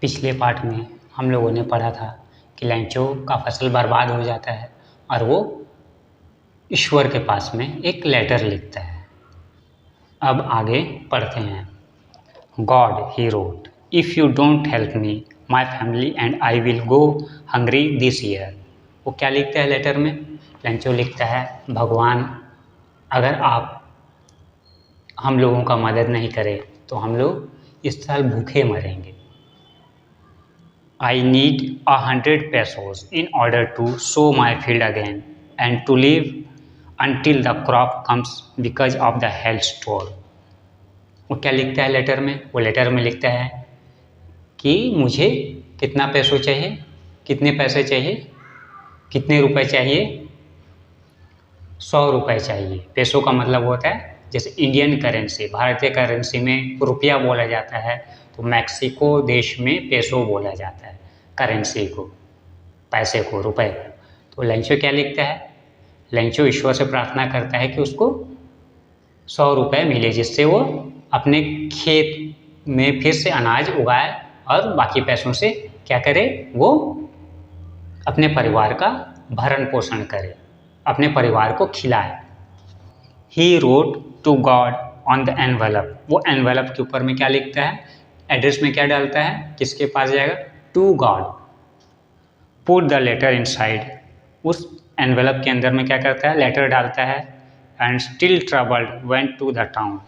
पिछले पार्ट में हम लोगों ने पढ़ा था कि लेंचो का फसल बर्बाद हो जाता है और वो ईश्वर के पास में एक लेटर लिखता है। अब आगे पढ़ते हैं। God he wrote, if you don't help me my family and I will go hungry this year. वो क्या लिखता है लेटर में? लेंचो लिखता है, भगवान अगर आप हम लोगों का मदद नहीं करें तो हम लोग इस साल भूखे मरेंगे। I need 100 pesos in order to sow my field again and to live until the crop comes because of the hailstorm। वो क्या लिखता है लेटर में? वो लेटर में लिखता है कि मुझे कितना पैसों चाहिए, कितने पैसे चाहिए, कितने रुपए चाहिए? 100 रुपये चाहिए। पैसों का मतलब होता है जैसे इंडियन करेंसी, भारतीय करेंसी में रुपया बोला जाता है, तो मैक्सिको देश में पेसो बोला जाता है करेंसी को, पैसे को, रुपए को। तो लेंचो क्या लिखता है? लेंचो ईश्वर से प्रार्थना करता है कि उसको 100 रुपये मिले, जिससे वो अपने खेत में फिर से अनाज उगाए और बाकी पैसों से क्या करे? वो अपने परिवार का भरण पोषण करे, अपने परिवार को खिलाए। He wrote to God on the envelope। वो एनवेलप के ऊपर में क्या लिखता है? एड्रेस में क्या डालता है? किसके पास जाएगा? To God। Put the letter inside। उस एनवेलप के अंदर में क्या करता है? लेटर डालता है। And still troubled went to the town।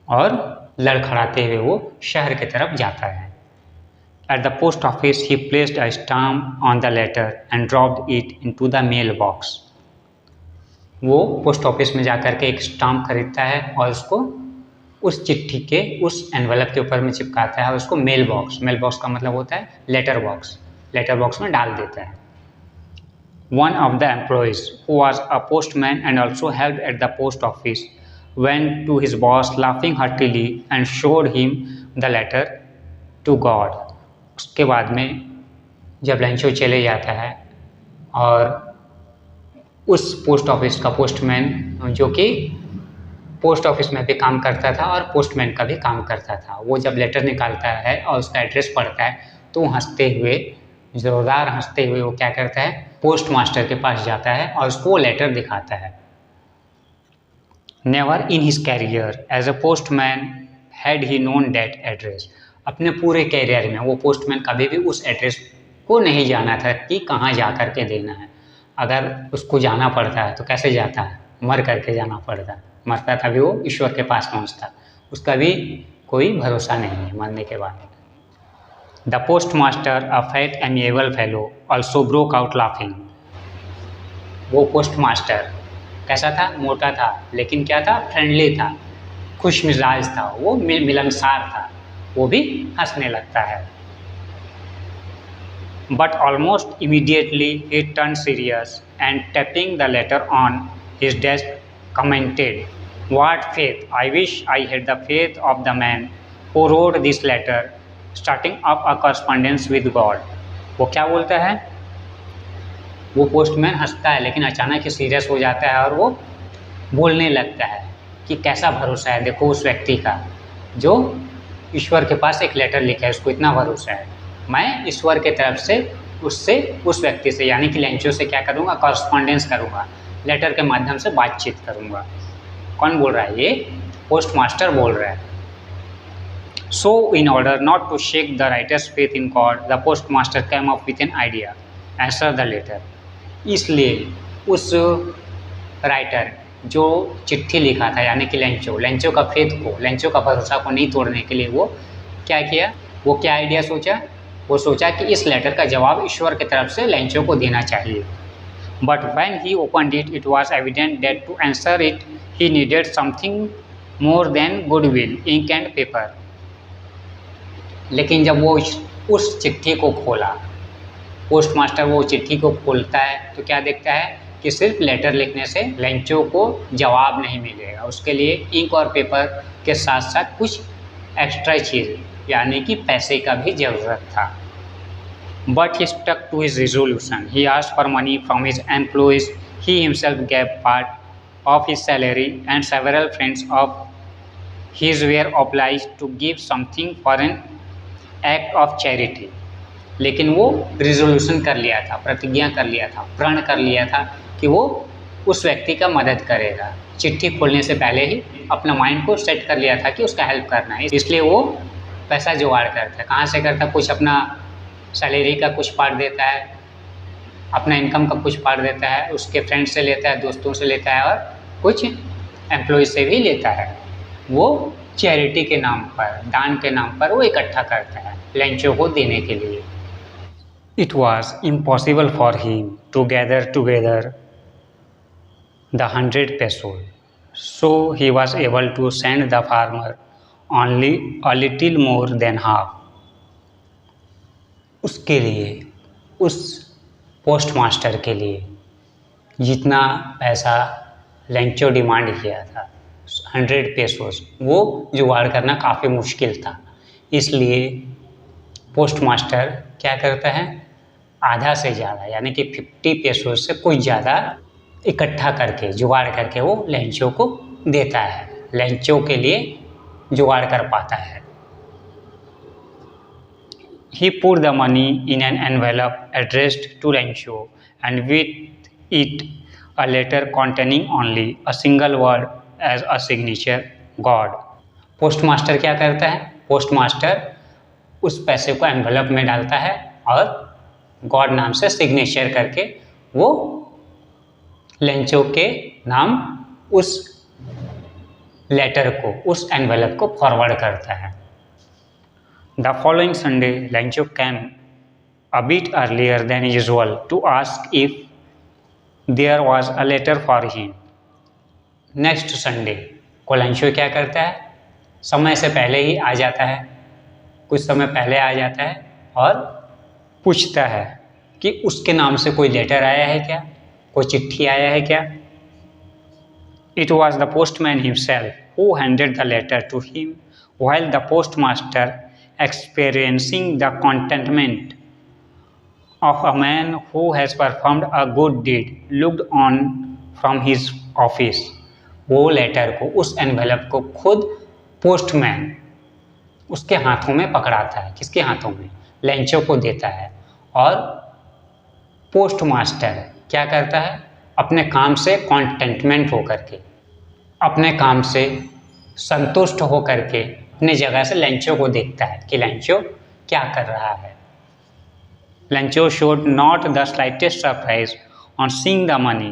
और लड़खड़ाते हुए वो शहर की तरफ जाता है। At the post office he placed a stamp on the letter and dropped it into the mail box। वो पोस्ट ऑफिस में जाकर के एक स्टाम्प खरीदता है और उसको उस चिट्ठी के उस एनवेलप के ऊपर में चिपकाता है और उसको मेल बॉक्स का मतलब होता है लेटर बॉक्स में डाल देता है। One of the employees who was a postman and also helped at the post office went to his boss laughing heartily and showed him the letter to God. उसके बाद में जब लेंचो चले जाता है और उस पोस्ट ऑफिस का पोस्टमैन, जो कि पोस्ट ऑफिस में भी काम करता था और पोस्टमैन का भी काम करता था, वो जब लेटर निकालता है और उसका एड्रेस पढ़ता है तो हंसते हुए, ज़ोरदार हंसते हुए वो क्या करता है? पोस्ट मास्टर के पास जाता है और उसको वो लेटर दिखाता है। Never in his career as a postman had he known that address. अपने पूरे कैरियर में वो पोस्टमैन कभी भी उस एड्रेस को नहीं जाना था कि कहाँ जा कर के देना है। अगर उसको जाना पड़ता है तो कैसे जाता है? मर करके जाना पड़ता है। मरता तभी वो ईश्वर के पास पहुंचता, उसका भी कोई भरोसा नहीं है मरने के बाद। The post master a fat amiable fellow also broke out laughing. वो पोस्ट मास्टर कैसा था? मोटा था, लेकिन क्या था? फ्रेंडली था, खुश मिजाज था, वो मिलनसार था, वो भी हंसने लगता है। But almost immediately he turned serious and tapping the letter on his desk commented, "What faith! I wish I had the faith of the man who wrote this letter, starting up a correspondence with God." वो क्या बोलता है? वो postman हंसता है लेकिन अचानक ही serious हो जाता है और वो बोलने लगता है कि कैसा भरोसा है, देखो उस व्यक्ति का जो ईश्वर के पास एक लेटर लिखा है, उसको इतना भरोसा है। मैं ईश्वर के तरफ से उससे, उस व्यक्ति से यानी कि लेंचो से क्या करूँगा? कॉरस्पॉन्डेंस करूँगा, लेटर के माध्यम से बातचीत करूँगा। कौन बोल रहा है? ये पोस्ट मास्टर बोल रहा है। So in order not to shake the writer's faith in God the post master came up with an idea, answer the letter. इसलिए उस राइटर जो चिट्ठी लिखा था यानी कि लेंचो का फेथ को, लेंचो का भरोसा को नहीं तोड़ने के लिए वो क्या किया? वो क्या आइडिया सोचा? वो सोचा कि इस लेटर का जवाब ईश्वर की तरफ से लेंचो को देना चाहिए। But when he opened it, it was evident that to answer it he needed something more than goodwill, ink and paper. लेकिन जब वो उस चिट्ठी को खोला, पोस्ट मास्टर वो चिट्ठी को खोलता है तो क्या देखता है कि सिर्फ लेटर लिखने से लेंचो को जवाब नहीं मिलेगा, उसके लिए इंक और पेपर के साथ साथ कुछ एक्स्ट्रा चीज़ यानी कि पैसे का भी ज़रूरत था। But he stuck to his resolution, he asked for money from his employees, he himself gave part of his salary and several friends of his were obliged to give something for an act of charity, लेकिन वो resolution कर लिया था, प्रतिज्ञा कर लिया था, प्रण कर लिया था कि वो उस व्यक्ति का मदद करेगा। चिट्ठी खोलने से पहले ही अपना माइंड को सेट कर लिया था कि उसका हेल्प करना है, इसलिए वो पैसा जुगाड़ करता है। कहाँ से करता है? कुछ अपना सैलरी का कुछ पार्ट देता है, अपना इनकम का कुछ पार्ट देता है, उसके फ्रेंड से लेता है, दोस्तों से लेता है और कुछ एम्प्लॉय से भी लेता है। वो चैरिटी के नाम पर, दान के नाम पर वो इकट्ठा करता है लंचों को देने के लिए। It was impossible for him to gather together the 100 pesos, so he was able to send the farmer only a little more than half. उसके लिए, उस पोस्टमास्टर के लिए जितना पैसा लेंचो डिमांड किया था 100 पेसोस, वो जुगाड़ करना काफ़ी मुश्किल था। इसलिए पोस्टमास्टर क्या करता है, आधा से ज़्यादा यानी कि 50 पेसोस से कुछ ज़्यादा इकट्ठा करके, जुगाड़ करके वो लेंचो को देता है, लेंचो के लिए जुगाड़ कर पाता है। He put the money in an envelope addressed to Lencho and with it a letter containing only a single word as a signature, God. Postmaster क्या करता है? पोस्टमास्टर उस पैसे को एनवेलप में डालता है और गॉड नाम से सिग्नेचर करके वो लेंचो के नाम उस लेटर को, उस एनवेलप को फॉरवर्ड करता है। The following Sunday, Lencho came a bit earlier than usual to ask if there was a letter for him. Next Sunday को लेंचो क्या करता है? समय से पहले ही आ जाता है, कुछ समय पहले आ जाता है और पूछता है कि उसके नाम से कोई लेटर आया है क्या, कोई चिट्ठी आया है क्या। It was the postman himself who handed the letter to him, while the postmaster, experiencing the contentment of a man who has performed a good deed, looked on from his office. वो letter को, उस envelope को खुद postman उसके हाथों में पकड़ाता है। किसके हाथों में? लेंचो को देता है। और पोस्टमास्टर क्या करता है? अपने काम से कॉन्टेंटमेंट होकर के, अपने काम से संतुष्ट होकर के अपनी जगह से लेंचो को देखता है कि लेंचो क्या कर रहा है। Lencho showed not the slightest surprise on seeing the money,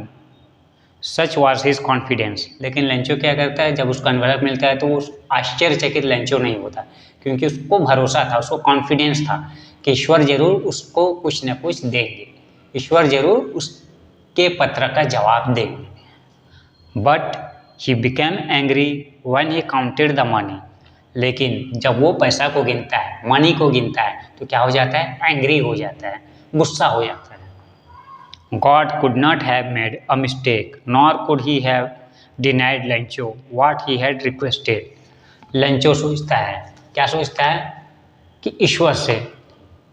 such was his confidence. लेकिन लेंचो क्या करता है? जब उसको एनवेलप मिलता है तो वो आश्चर्यचकित लेंचो नहीं होता, क्योंकि उसको भरोसा था, उसको कॉन्फिडेंस था कि ईश्वर जरूर उसको कुछ न कुछ देंगे, ईश्वर जरूर उसके पत्र का जवाब देंगे। But he became angry when he counted the money. लेकिन जब वो पैसा को गिनता है, मनी को गिनता है, तो क्या हो जाता है? एंग्री हो जाता है, गुस्सा हो जाता है। God could not have made a mistake, nor could he have denied Lencho what he had requested. Lencho सोचता है, क्या सोचता है? कि ईश्वर से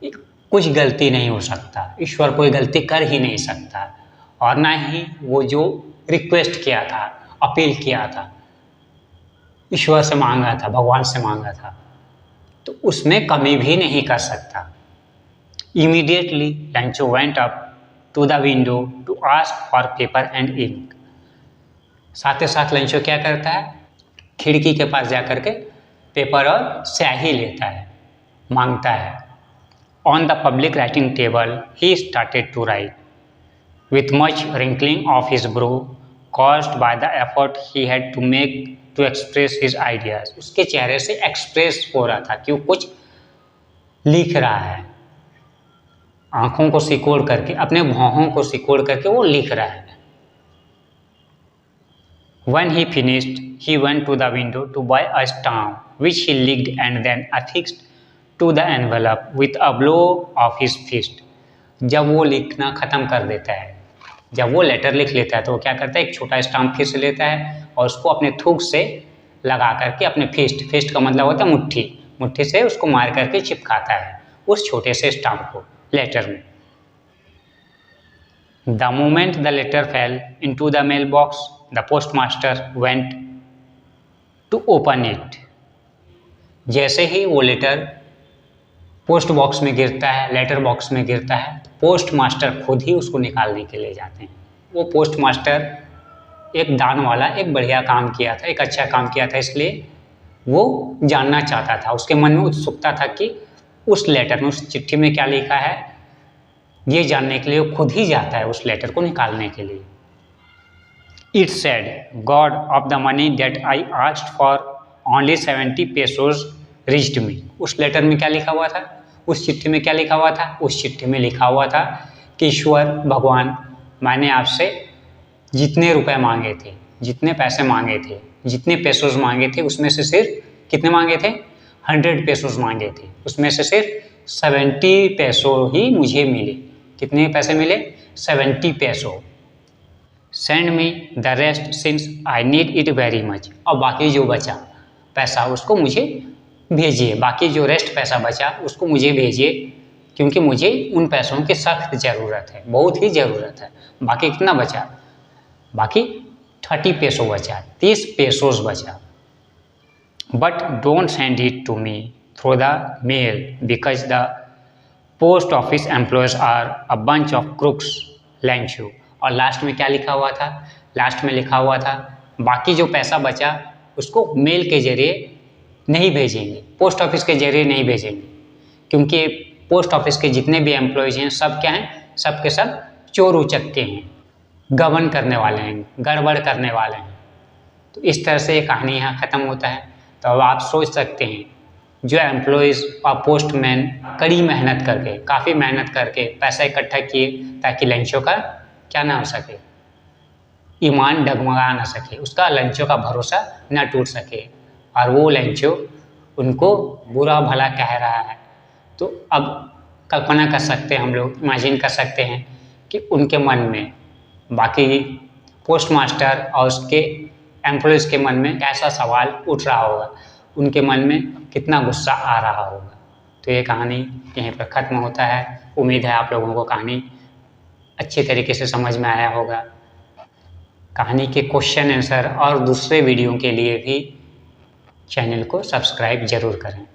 कुछ गलती नहीं हो सकता, ईश्वर कोई गलती कर ही नहीं सकता, और ना ही वो जो रिक्वेस्ट किया था, अपील किया था, ईश्वर से मांगा था, भगवान से मांगा था, तो उसमें कमी भी नहीं कर सकता। Immediately Lencho went up to the window to ask for paper and ink. साथ ही साथ लेंचो क्या करता है? खिड़की के पास जाकर के पेपर और स्याही लेता है, मांगता है। On the public writing table he started to write with much wrinkling of his brow caused by the effort he had to make to express his ideas. उसके चेहरे से एक्सप्रेस हो रहा था कि वो कुछ लिख रहा है, आंखों को सिकोड़ करके, अपने भौहों को सिकोड़ करके वो लिख रहा है। When he finished, he went to the window to buy a stamp which he licked and then affixed to the envelope with a blow of his fist. जब वो लिखना ख़त्म कर देता है, जब वो लेटर लिख लेता है, तो वो क्या करता है? एक छोटा स्टाम्प फिर से लेता है और उसको अपने थूक से लगा करके अपने फिस्ट का मतलब होता है मुट्ठी, मुट्ठी से उसको मार करके चिपकाता है उस छोटे से स्टाम्प को लेटर में। The moment the letter fell into the mail box, the postmaster went to open it. जैसे ही वो लेटर पोस्ट बॉक्स में गिरता है, लेटर बॉक्स में गिरता है, पोस्ट मास्टर खुद ही उसको निकालने के लिए जाते हैं। वो पोस्ट मास्टर एक दान वाला एक बढ़िया काम किया था, एक अच्छा काम किया था, इसलिए वो जानना चाहता था, उसके मन में उत्सुकता था कि उस लेटर में, उस चिट्ठी में क्या लिखा है, ये जानने के लिए वो खुद ही जाता है उस लेटर को निकालने के लिए। It said God of the money that I asked for only 70 pesos reached me. उस लेटर में क्या लिखा हुआ था, उस चिट्ठी में क्या लिखा हुआ था, उस चिट्ठी में लिखा हुआ था कि ईश्वर भगवान, मैंने आपसे जितने रुपए मांगे थे, जितने पैसे मांगे थे, जितने पेसोस मांगे थे, उसमें से सिर्फ कितने मांगे थे, 100 pesos मांगे थे, उसमें से सिर्फ 70 पैसो ही मुझे मिले। कितने पैसे मिले, 70 पैसो। Send me the rest since I need it very much. और बाकी जो बचा पैसा उसको मुझे भेजिए, बाकी जो रेस्ट पैसा बचा उसको मुझे भेजिए, क्योंकि मुझे उन पैसों की सख्त ज़रूरत है, बहुत ही ज़रूरत है। बाकी कितना बचा, बाकी 30 पेसो बचा, 30 पेसोस बचा। But don't send it to me through the mail because the post office employees are a bunch of crooks Lencho. और लास्ट में क्या लिखा हुआ था, लास्ट में लिखा हुआ था बाकी जो पैसा बचा उसको मेल के जरिए नहीं भेजेंगे, पोस्ट ऑफिस के जरिए नहीं भेजेंगे, क्योंकि पोस्ट ऑफिस के जितने भी एम्प्लॉयज़ हैं सब क्या हैं, सब के सब चोर उचक्के हैं, गबन करने वाले हैं, गड़बड़ करने वाले हैं। तो इस तरह से ये कहानी यहाँ ख़त्म होता है। तो अब आप सोच सकते हैं जो एम्प्लॉयज़ और पोस्टमैन कड़ी मेहनत करके, काफ़ी मेहनत करके पैसा इकट्ठा किए ताकि लंचों का क्या ना हो सके, ईमान डगमगा ना सके, उसका लंचों का भरोसा न टूट सके, और वो लंचो उनको बुरा भला कह रहा है। तो अब कल्पना कर सकते हैं, हम लोग इमेजिन कर सकते हैं कि उनके मन में, बाकी पोस्ट मास्टर और उसके एम्प्लॉयज़ के मन में कैसा सवाल उठ रहा होगा, उनके मन में कितना गुस्सा आ रहा होगा। तो ये कहानी यहीं पर ख़त्म होता है। उम्मीद है आप लोगों को कहानी अच्छे तरीके से समझ में आया होगा। कहानी के क्वेश्चन आंसर और दूसरे वीडियो के लिए भी चैनल को सब्सक्राइब ज़रूर करें।